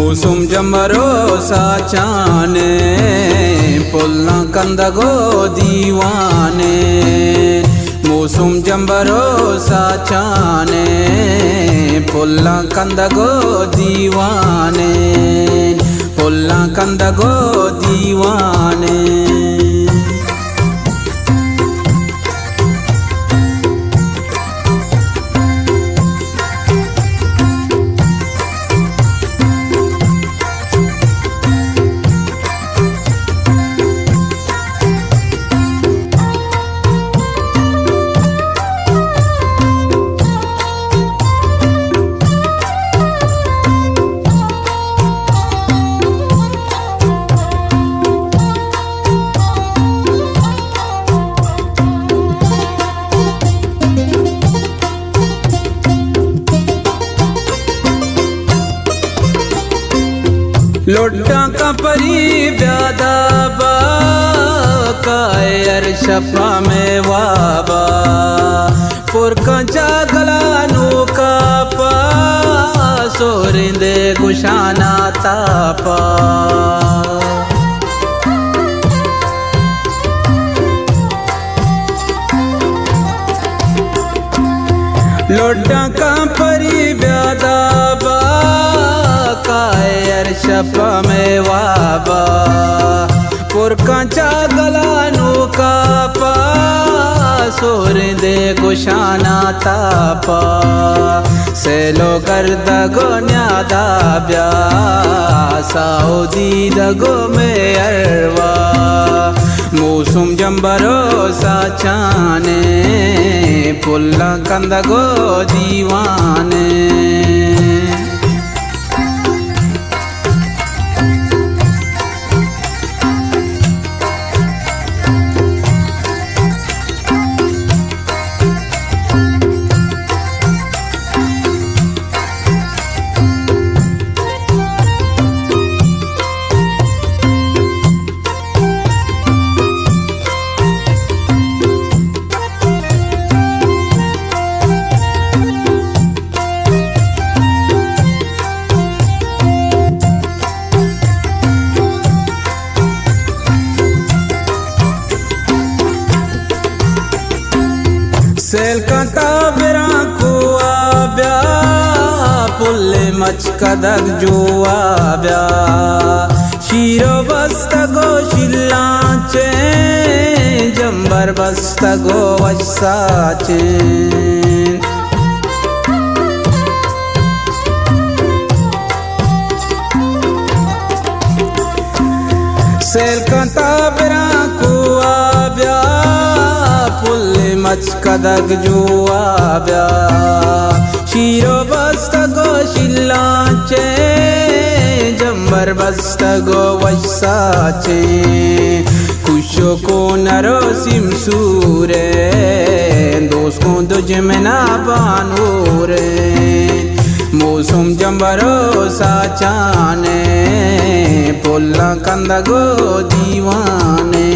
ಮೂಸುಂ ಜಂಬರೋ ಸಾಚಾನೆ ಪುಲ್ನ ಕಂದಗೋ ದೀವಾನೆ ಮೂಸುಂ ಜಂಬರೋ ಸಾಚಾನೆ ಪುಲ್ನ ಕಂದಗೋ ದೀವಾನೆ ಪುಲ್ನ ಕಂದಗೋ ದೀವಾನೆ लोटा का परी ब्यादा बा कायर शफा में वाबा पुरका जागला नूका पा सोरिंदे गुशाना तापा लोटा का परी ब्यादा बा कायर शफा में वाबा पुरका चागला नूका पा सोर दे गुशाना तापा सेलो गर्द गो न्यादा ब्या साउदी दगो में अरवा मूसुम जंबरो साचाने पुल्ला कंदगो दीवाने सेल का ताबरा कुआ ब्या पुल्ले मच कदक जुआ ब्या शीरो बस्तगो शिल्लाचे जंबर बस्तगो वसाचे सेल का ताबरा कुआ ब्या पुल्ले मच कदक जुआ ब्या शीरो बस्तगो शिल्लाचे जंबर बस्तगो वसाचे कुशो को नरो सिमसूरे दोस्त को दुजमना बानूरे मूसुम जंबरो साचाने पुल्ला कंदगो दीवाने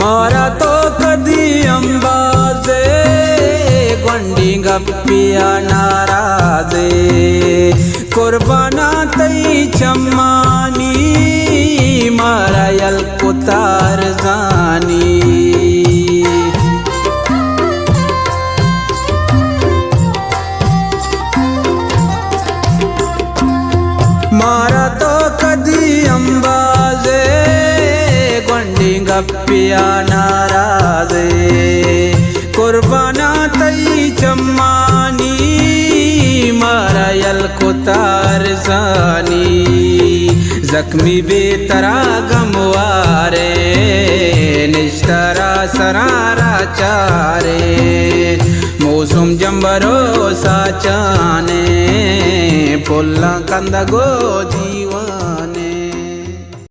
मारा तो कदी अंबाजे गोंडी गप्पिया नाराजे कुर्बाना तई चम्मानी मारा यल कुतार जानी मारा तो कदी अंबाजे गोंडी गप्पिया नाराजे कुर्बाना तई चम्मानी मारा यल कुतार जानी जख्मी बेतरा गमवारे भरोसा चाने पुल्ला कंद गो जीवा